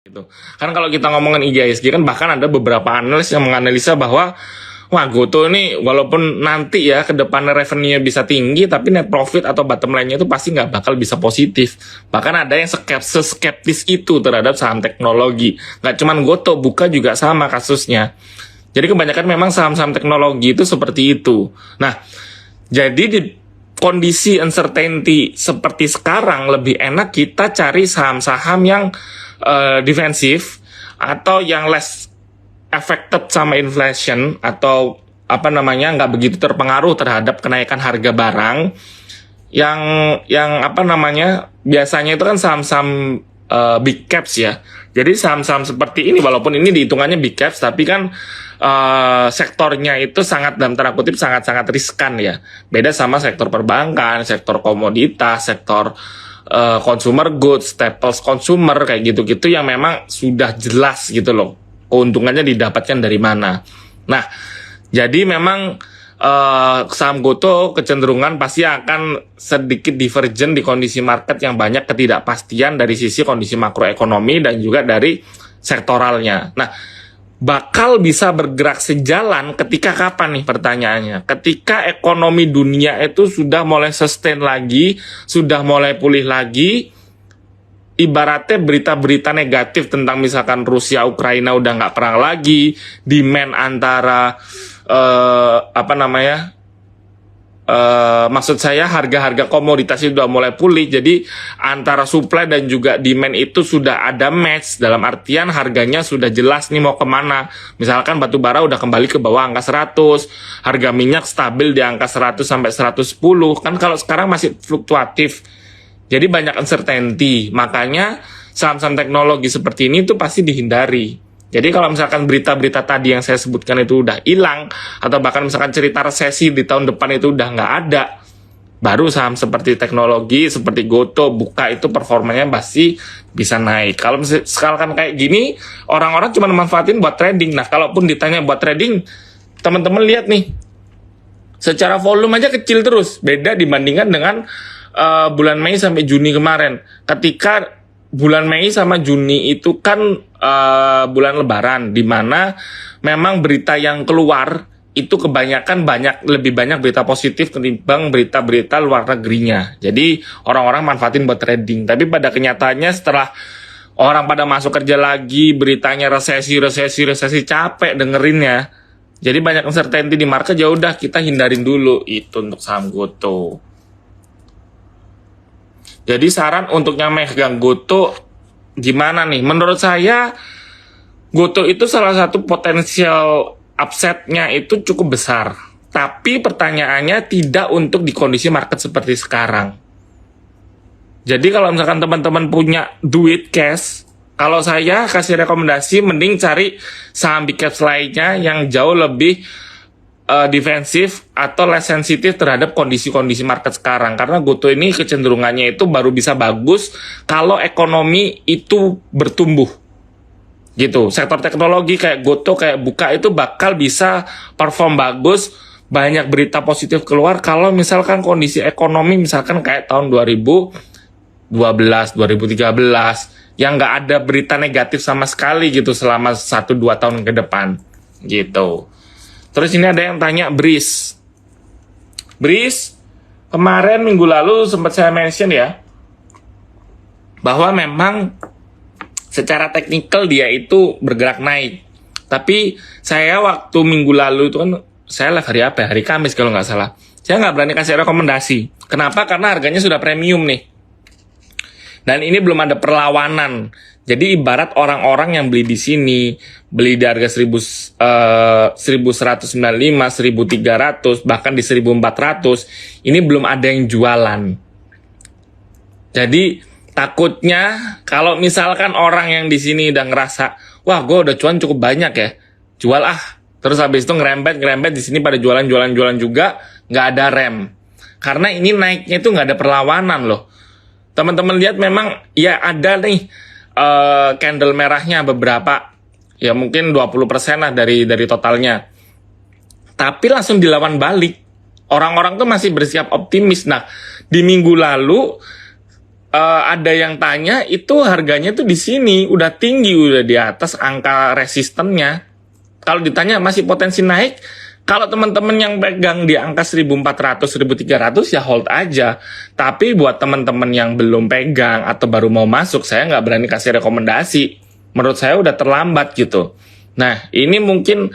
Gitu. Kan kalau kita ngomongin IGSG kan bahkan ada beberapa analis yang menganalisa bahwa wah Goto ini walaupun nanti ya ke depannya revenue-nya bisa tinggi tapi net profit atau bottom line-nya itu pasti nggak bakal bisa positif. Bahkan ada yang skeptis itu terhadap saham teknologi. Nggak cuman Goto, Buka juga sama kasusnya. Jadi kebanyakan memang saham-saham teknologi itu seperti itu. Nah, jadi di kondisi uncertainty seperti sekarang lebih enak kita cari saham-saham yang defensif atau yang less affected sama inflation atau nggak begitu terpengaruh terhadap kenaikan harga barang yang biasanya itu kan saham-saham big caps ya. Jadi saham-saham seperti ini walaupun ini dihitungannya big caps tapi kan sektornya itu sangat dalam tanda kutip sangat-sangat riskan ya. Beda sama sektor perbankan, sektor komoditas, sektor consumer goods, staples consumer kayak gitu-gitu yang memang sudah jelas gitu loh keuntungannya didapatkan dari mana. Nah, jadi memang saham Goto kecenderungan pasti akan sedikit divergen di kondisi market yang banyak ketidakpastian dari sisi kondisi makroekonomi dan juga dari sektoralnya. Nah, bakal bisa bergerak sejalan ketika kapan nih pertanyaannya? Ketika ekonomi dunia itu sudah mulai sustain lagi, sudah mulai pulih lagi, ibaratnya berita-berita negatif tentang misalkan Rusia Ukraina udah nggak perang lagi, demand antara maksud saya harga-harga komoditas itu sudah mulai pulih, jadi antara supply dan juga demand itu sudah ada match, dalam artian harganya sudah jelas nih mau kemana. Misalkan batu bara udah kembali ke bawah angka 100, harga minyak stabil di angka 100 sampai 110, kan kalau sekarang masih fluktuatif, jadi banyak uncertainty, makanya saham-saham teknologi seperti ini tuh pasti dihindari. Jadi kalau misalkan berita-berita tadi yang saya sebutkan itu udah hilang, atau bahkan misalkan cerita resesi di tahun depan itu udah nggak ada, baru saham seperti teknologi, seperti Goto, Buka itu performanya pasti bisa naik. Kalau misalkan kayak gini, orang-orang cuma manfaatin buat trading. Nah, kalaupun ditanya buat trading, teman-teman lihat nih, secara volume aja kecil terus, beda dibandingkan dengan bulan Mei sampai Juni kemarin. Ketika bulan Mei sama Juni itu kan bulan Lebaran, di mana memang berita yang keluar itu kebanyakan lebih banyak berita positif ketimbang berita-berita luar negerinya. Jadi orang-orang manfaatin buat trading. Tapi pada kenyataannya setelah orang pada masuk kerja lagi, beritanya resesi capek dengerinnya. Jadi banyak uncertainty di market, ya udah kita hindarin dulu itu untuk saham Goto. Jadi saran untuk yang megang Goto gimana nih? Menurut saya Goto itu salah satu potensial upsetnya itu cukup besar. Tapi pertanyaannya tidak untuk di kondisi market seperti sekarang. Jadi kalau misalkan teman-teman punya duit cash, kalau saya kasih rekomendasi mending cari saham big caps lainnya yang jauh lebih defensif atau less sensitif terhadap kondisi-kondisi market sekarang. Karena Goto ini kecenderungannya itu baru bisa bagus kalau ekonomi itu bertumbuh. Gitu. Sektor teknologi kayak Goto, kayak Buka itu bakal bisa perform bagus, banyak berita positif keluar kalau misalkan kondisi ekonomi misalkan kayak tahun 2012, 2013 yang nggak ada berita negatif sama sekali gitu selama 1-2 tahun ke depan. Gitu. Terus ini ada yang tanya Breeze. Breeze, kemarin minggu lalu sempat saya mention ya, bahwa memang secara teknikal dia itu bergerak naik. Tapi saya waktu minggu lalu itu kan, saya live hari apa ya? Hari Kamis kalau nggak salah. Saya nggak berani kasih rekomendasi. Kenapa? Karena harganya sudah premium nih. Dan ini belum ada perlawanan. Jadi ibarat orang-orang yang beli di sini, beli di harga 1195, 1300, bahkan di 1400, ini belum ada yang jualan. Jadi takutnya kalau misalkan orang yang di sini udah ngerasa, wah gue udah cuan cukup banyak ya, jual ah. Terus habis itu ngerempet di sini pada jualan juga, nggak ada rem. Karena ini naiknya itu nggak ada perlawanan loh. Teman-teman lihat memang ya ada nih candle merahnya beberapa, ya mungkin 20% lah dari totalnya. Tapi langsung dilawan balik. Orang-orang tuh masih bersiap optimis. Nah, di minggu lalu ada yang tanya itu harganya tuh di sini udah tinggi, udah di atas angka resistennya. Kalau ditanya masih potensi naik, kalau teman-teman yang pegang di angka 1400, 1300 ya hold aja. Tapi buat teman-teman yang belum pegang atau baru mau masuk, saya nggak berani kasih rekomendasi. Menurut saya udah terlambat gitu. Nah, ini mungkin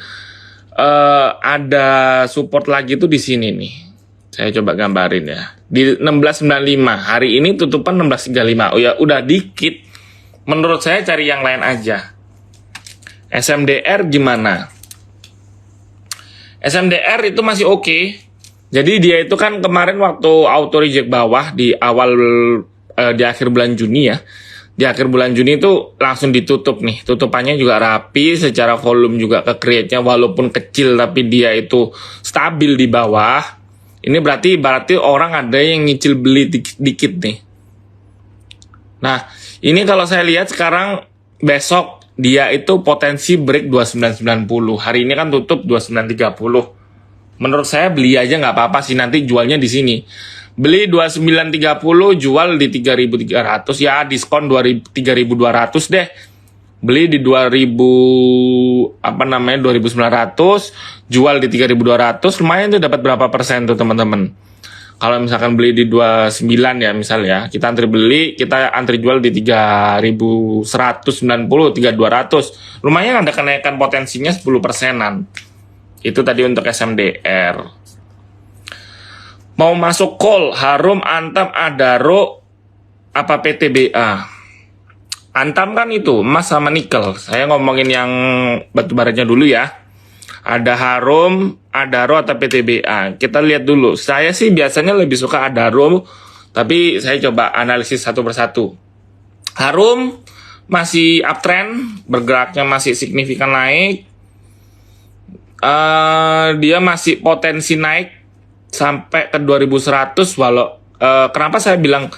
ada support lagi tuh di sini nih. Saya coba gambarin ya. Di 1695, hari ini tutupan 1635. Oh ya, udah dikit. Menurut saya cari yang lain aja. SMDR gimana? SMDR itu masih oke. Jadi dia itu kan kemarin waktu auto reject bawah di awal di akhir bulan Juni ya. Di akhir bulan Juni itu langsung ditutup nih. Tutupannya juga rapi, secara volume juga ke create-nya walaupun kecil tapi dia itu stabil di bawah. Ini berarti orang ada yang nyicil beli dikit nih. Nah, ini kalau saya lihat sekarang besok dia itu potensi break 2990. Hari ini kan tutup 2930. Menurut saya beli aja nggak apa-apa sih, nanti jualnya di sini. Beli 2930, jual di 3300 ya, diskon 3200 deh. Beli di 2900, jual di 3200, lumayan tuh dapat berapa persen tuh teman-teman. Kalau misalkan beli di 29 ya misalnya, kita antri beli, kita antri jual di 3190, 3200. Lumayan ada kenaikan potensinya 10 persenan. Itu tadi untuk SMDR. Mau masuk call, Harum, Antam, Adaro, apa PTBA? Antam kan itu emas sama nikel. Saya ngomongin yang batu baranya dulu ya. Ada Harum, Adaro atau PTBA. Kita lihat dulu. Saya sih biasanya lebih suka Adaro, tapi saya coba analisis satu persatu. Harum masih uptrend, bergeraknya masih signifikan naik. Dia masih potensi naik sampai ke 2100 walau kenapa saya bilang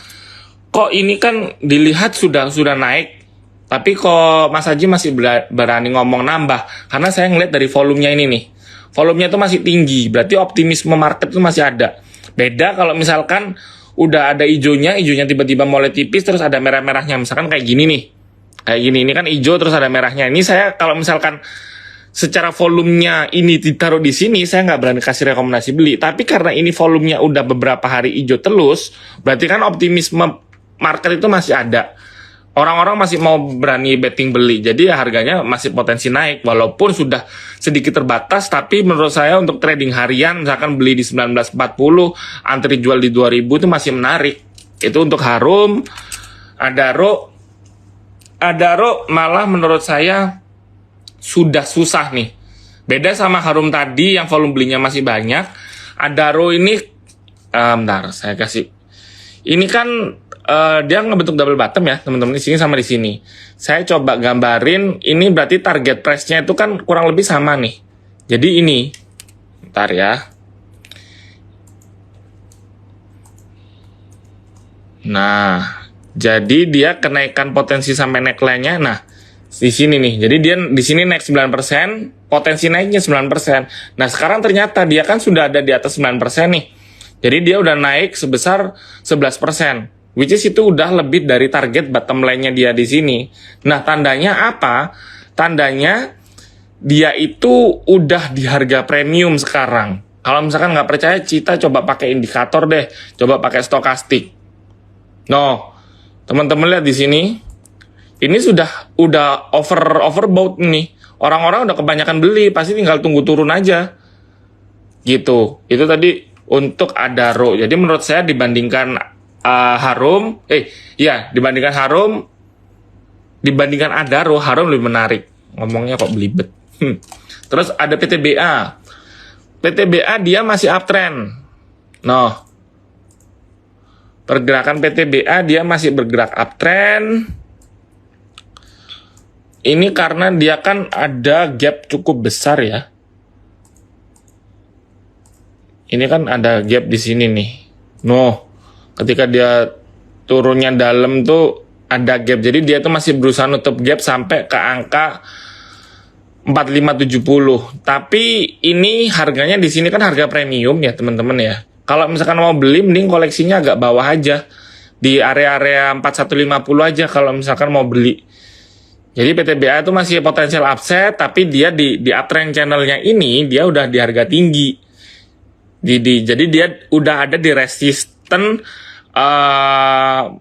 kok ini kan dilihat sudah naik, tapi kok Mas Haji masih berani ngomong nambah? Karena saya ngeliat dari volumenya ini nih, volumenya itu masih tinggi, berarti optimisme market itu masih ada. Beda kalau misalkan udah ada hijaunya tiba-tiba mulai tipis terus ada merah-merahnya, misalkan kayak gini nih, kayak gini, ini kan hijau terus ada merahnya. Ini saya kalau misalkan secara volumenya ini ditaruh di sini, saya nggak berani kasih rekomendasi beli. Tapi karena ini volumenya udah beberapa hari hijau terus, berarti kan optimisme market itu masih ada. Orang-orang masih mau berani betting beli. Jadi ya harganya masih potensi naik. Walaupun sudah sedikit terbatas, tapi menurut saya untuk trading harian, misalkan beli di 1940, antri jual di 2000 itu masih menarik. Itu untuk Harum. Adaro malah menurut saya sudah susah nih. Beda sama Harum tadi yang volume belinya masih banyak. Adaro ini bentar, saya kasih. Ini kan dia ngebentuk double bottom ya, teman-teman, di sini sama di sini. Saya coba gambarin, ini berarti target price-nya itu kan kurang lebih sama nih. Jadi ini. Bentar ya. Nah, jadi dia kenaikan potensi sampai neckline-nya. Nah, di sini nih. Jadi dia di sini naik 9%, potensi naiknya 9%. Nah, sekarang ternyata dia kan sudah ada di atas 9% nih. Jadi dia udah naik sebesar 11%. Which is itu udah lebih dari target bottom line-nya dia di sini. Nah, tandanya apa? Tandanya dia itu udah di harga premium sekarang. Kalau misalkan nggak percaya, Cita coba pakai indikator deh. Coba pakai stokastik. No, teman-teman lihat di sini. Ini udah overbought nih. Orang-orang udah kebanyakan beli, pasti tinggal tunggu turun aja. Gitu. Itu tadi untuk Adaro. Jadi menurut saya dibandingkan Harum, dibandingkan Adaro, Harum lebih menarik. Ngomongnya kok belibet. Terus ada PTBA. PTBA dia masih uptrend. No. Pergerakan PTBA dia masih bergerak uptrend. Ini karena dia kan ada gap cukup besar ya. Ini kan ada gap di sini nih. No, ketika dia turunnya dalam tuh ada gap. Jadi dia tuh masih berusaha nutup gap sampai ke angka 4570. Tapi ini harganya di sini kan harga premium ya teman-teman ya. Kalau misalkan mau beli, mending koleksinya agak bawah aja. di area-area 4150 aja kalau misalkan mau beli. Jadi PTBA itu masih potensial upset, tapi dia di uptrend channelnya ini dia udah di harga tinggi. Jadi dia udah ada di resisten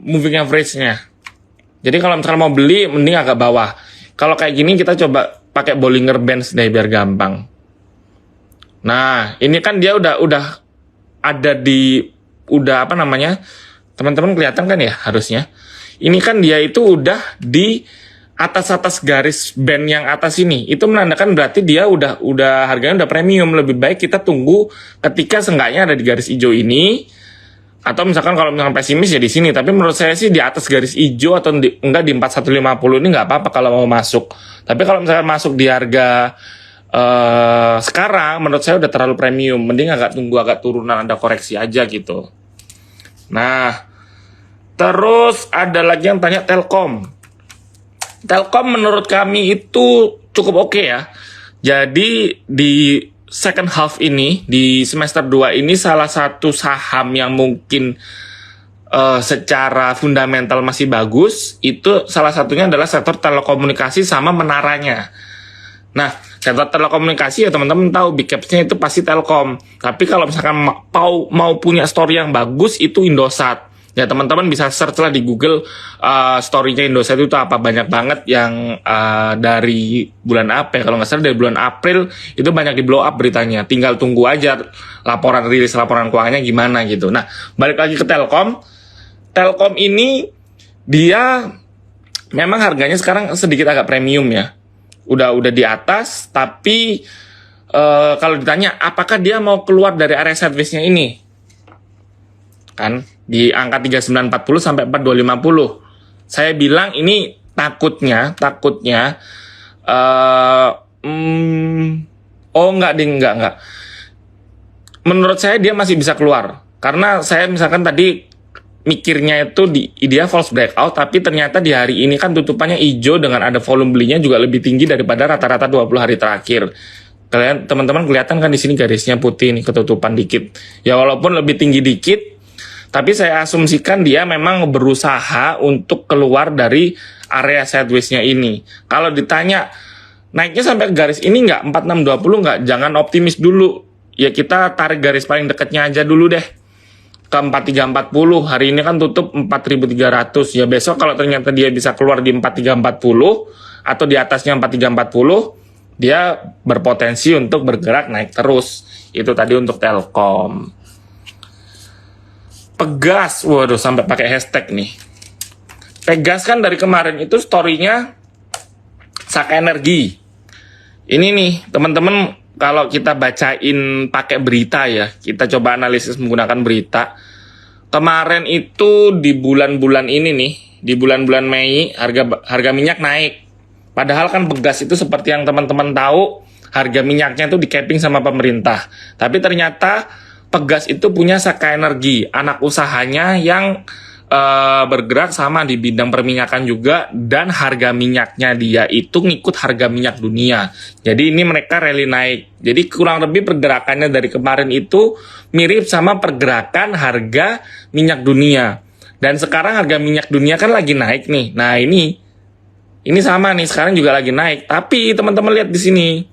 moving average-nya. Jadi kalau misalkan mau beli mending agak bawah. Kalau kayak gini kita coba pakai Bollinger Bands deh biar gampang. Nah, ini kan dia udah ada udah apa namanya? Teman-teman kelihatan kan ya harusnya. Ini kan dia itu udah di atas garis band yang atas ini. Itu menandakan berarti dia udah harganya udah premium. Lebih baik kita tunggu ketika seenggaknya ada di garis hijau ini. Atau misalkan kalau misalkan pesimis ya di sini. Tapi menurut saya sih di atas garis hijau atau enggak di 4150 ini nggak apa-apa kalau mau masuk. Tapi kalau misalkan masuk di harga sekarang menurut saya udah terlalu premium. Mending tunggu agak turunan, ada koreksi aja gitu. Nah, terus ada lagi yang tanya Telkom. Telkom menurut kami itu cukup oke ya. Jadi di second half ini, di semester 2 ini salah satu saham yang mungkin secara fundamental masih bagus, itu salah satunya adalah sektor telekomunikasi sama menaranya. Nah, sektor telekomunikasi ya teman-teman tahu big caps-nya itu pasti Telkom. Tapi kalau misalkan mau punya story yang bagus itu Indosat. Ya teman-teman bisa search lah di Google story-nya Indosat itu apa, banyak banget yang dari bulan apa ya, kalau nggak salah dari bulan April itu banyak di blow up beritanya. Tinggal tunggu aja rilis laporan keuangannya gimana gitu. Nah, balik lagi ke Telkom. Telkom ini dia memang harganya sekarang sedikit agak premium ya. Udah di atas, tapi kalau ditanya apakah dia mau keluar dari area sideways-nya ini? Kan di angka 3940 sampai 4250. Saya bilang ini takutnya enggak. Menurut saya dia masih bisa keluar. Karena saya misalkan tadi mikirnya itu dia false breakout, tapi ternyata di hari ini kan tutupannya hijau dengan ada volume belinya juga lebih tinggi daripada rata-rata 20 hari terakhir. Kalian teman-teman kelihatan kan di sini garisnya putih nih, ketutupan dikit. Ya walaupun lebih tinggi dikit, tapi saya asumsikan dia memang berusaha untuk keluar dari area sideways-nya ini. Kalau ditanya naiknya sampai garis ini nggak, 4620 nggak, jangan optimis dulu. Ya kita tarik garis paling dekatnya aja dulu deh. Ke 4340, hari ini kan tutup 4300. Ya besok kalau ternyata dia bisa keluar di 4340 atau di atasnya 4340, dia berpotensi untuk bergerak naik terus. Itu tadi untuk Telkom. Pegas, waduh sampai pakai hashtag nih. Pegas kan dari kemarin itu story-nya Saka Energi. Ini nih teman-teman, kalau kita bacain pakai berita ya, kita coba analisis menggunakan berita. Kemarin itu di bulan-bulan ini nih, di bulan-bulan Mei harga minyak naik. Padahal kan Pegas itu seperti yang teman-teman tahu, harga minyaknya itu di capping sama pemerintah. Tapi ternyata Pegas itu punya Saka Energi, anak usahanya yang bergerak sama di bidang perminyakan juga, dan harga minyaknya dia itu ngikut harga minyak dunia. Jadi ini mereka rally naik. Jadi kurang lebih pergerakannya dari kemarin itu mirip sama pergerakan harga minyak dunia. Dan sekarang harga minyak dunia kan lagi naik nih. Nah ini sama nih, sekarang juga lagi naik. Tapi teman-teman lihat di sini,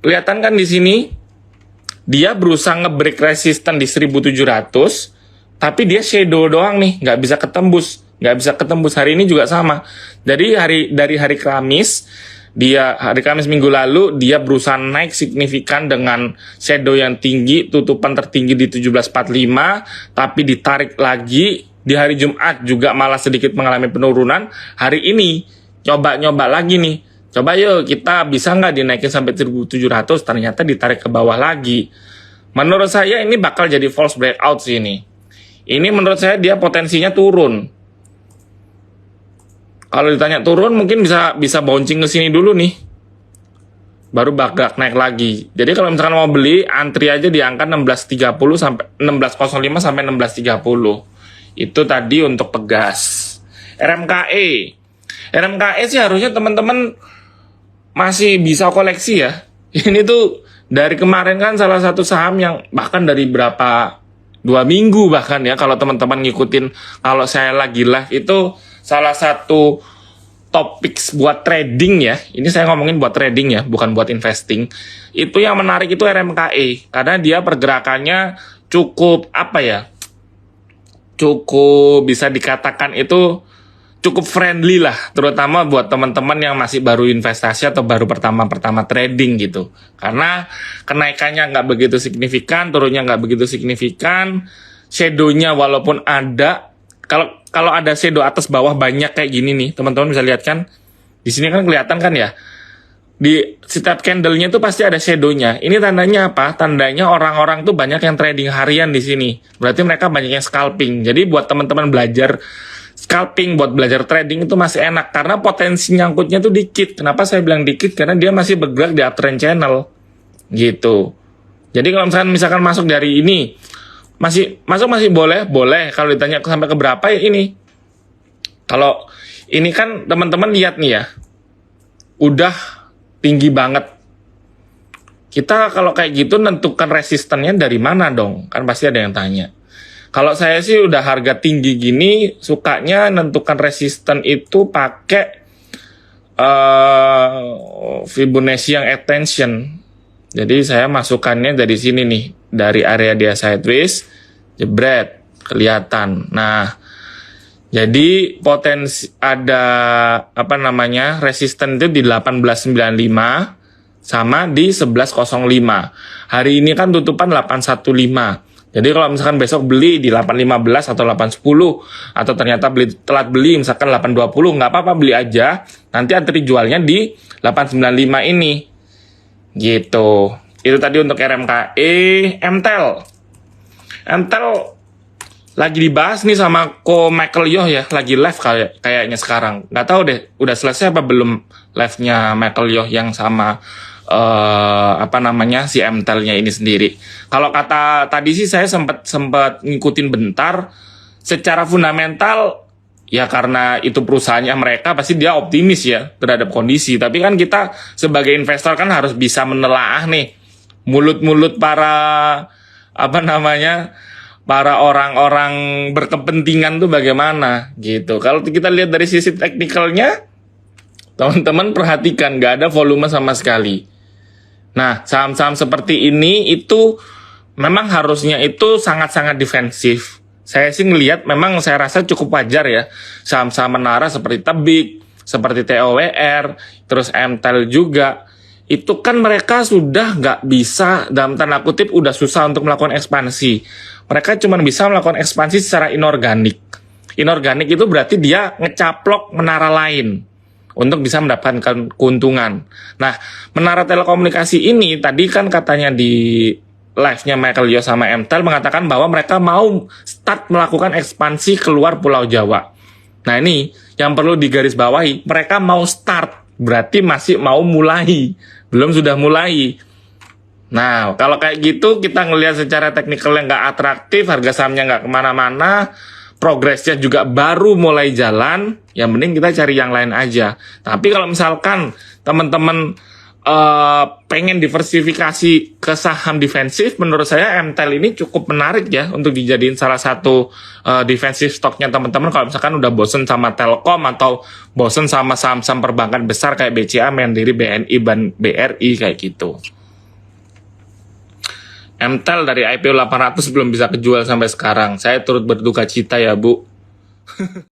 kelihatan kan di sini dia berusaha nge-break resisten di 1700. Tapi dia shadow doang nih, nggak bisa ketembus. Hari ini juga sama. Jadi dari hari Kamis minggu lalu dia berusaha naik signifikan dengan shadow yang tinggi, tutupan tertinggi di 1745, tapi ditarik lagi di hari Jumat juga malah sedikit mengalami penurunan. Hari ini nyoba lagi nih. Coba yuk kita bisa nggak dinaikin sampai 1700, ternyata ditarik ke bawah lagi. Menurut saya ini bakal jadi false breakout sih ini. Ini menurut saya dia potensinya turun. Kalau ditanya turun mungkin bisa bouncing ke sini dulu nih. Baru bakal naik lagi. Jadi kalau misalkan mau beli, antri aja di angka 1630 sampai 1605 sampai 1630. Itu tadi untuk Pegas. RMKE sih harusnya teman-teman masih bisa koleksi ya. Ini tuh dari kemarin kan salah satu saham yang bahkan dari berapa 2 minggu bahkan ya, kalau teman-teman ngikutin. Kalau saya lagi live itu salah satu topik buat trading ya, ini saya ngomongin buat trading ya, bukan buat investing. Itu yang menarik itu RMKE, karena dia pergerakannya cukup apa ya, cukup bisa dikatakan itu cukup friendly lah, terutama buat teman-teman yang masih baru investasi atau baru pertama-pertama trading gitu. Karena kenaikannya nggak begitu signifikan, turunnya nggak begitu signifikan, shadow-nya walaupun ada. Kalau ada shadow atas bawah banyak kayak gini nih, teman-teman bisa lihat kan. Di sini kan kelihatan kan ya. Di setiap candle-nya itu pasti ada shadow-nya. Ini tandanya apa? Tandanya orang-orang tuh banyak yang trading harian di sini. Berarti mereka banyak yang scalping. Jadi buat teman-teman belajar scalping, buat belajar trading itu masih enak karena potensi nyangkutnya tuh dikit. Kenapa saya bilang dikit? Karena dia masih bergerak di uptrend channel. Gitu. Jadi kalau misalkan masuk dari ini, masih boleh. Kalau ditanya sampai ke berapa ya ini. Kalau ini kan teman-teman lihat nih ya, udah tinggi banget. Kita kalau kayak gitu nentukan resistennya dari mana dong? Kan pasti ada yang tanya. Kalau saya sih udah harga tinggi gini, sukanya nentukan resisten itu pakai Fibonacci yang attention. Jadi saya masukkannya dari sini nih, dari area dia sideways, jebret, kelihatan. Nah, jadi potensi ada apa namanya resisten itu di 1895 sama di 1105. Hari ini kan tutupan 815. Jadi kalau misalkan besok beli di 815 atau 810 atau ternyata telat beli misalkan 820, nggak apa-apa, beli aja. Nanti antri jualnya di 895 ini. Gitu. Itu tadi untuk RMKE. MTEL lagi dibahas nih sama Ko Michael Yoh ya, lagi live kayaknya sekarang. Nggak tahu deh, udah selesai apa belum live-nya Michael Yoh yang sama apa namanya si MTEL-nya ini sendiri. Kalau kata tadi sih saya sempat ngikutin bentar. Secara fundamental ya karena itu perusahaannya mereka pasti dia optimis ya terhadap kondisi. Tapi kan kita sebagai investor kan harus bisa menelaah nih mulut-mulut para apa namanya para orang-orang berkepentingan tuh bagaimana gitu. Kalau kita lihat dari sisi teknikalnya, teman-teman perhatikan nggak ada volume sama sekali. Nah, saham-saham seperti ini itu memang harusnya itu sangat-sangat defensif. Saya sih ngelihat memang saya rasa cukup wajar ya. Saham-saham menara seperti Tebik, seperti TOWR, terus MTEL juga. Itu kan mereka sudah nggak bisa, dalam tanda kutip, udah susah untuk melakukan ekspansi. Mereka cuma bisa melakukan ekspansi secara inorganik. Inorganik itu berarti dia ngecaplok menara lain untuk bisa mendapatkan keuntungan. Nah, menara telekomunikasi ini tadi kan katanya di live-nya Michael Yoh sama MTEL mengatakan bahwa mereka mau start melakukan ekspansi keluar Pulau Jawa. Nah, ini yang perlu digarisbawahi. Mereka mau start, berarti masih mau mulai. Belum sudah mulai. Nah, kalau kayak gitu kita ngelihat secara teknikal yang nggak atraktif, harga sahamnya nggak kemana-mana, progresnya juga baru mulai jalan, ya mending kita cari yang lain aja. Tapi kalau misalkan teman-teman pengen diversifikasi ke saham defensif, menurut saya MTEL ini cukup menarik ya untuk dijadiin salah satu defensif stoknya teman-teman. Kalau misalkan udah bosen sama Telkom atau bosen sama saham-saham perbankan besar kayak BCA, Mandiri, BNI, BRI kayak gitu. MTEL dari IPO 800 belum bisa kejual sampai sekarang. Saya turut berduka cita ya, Bu.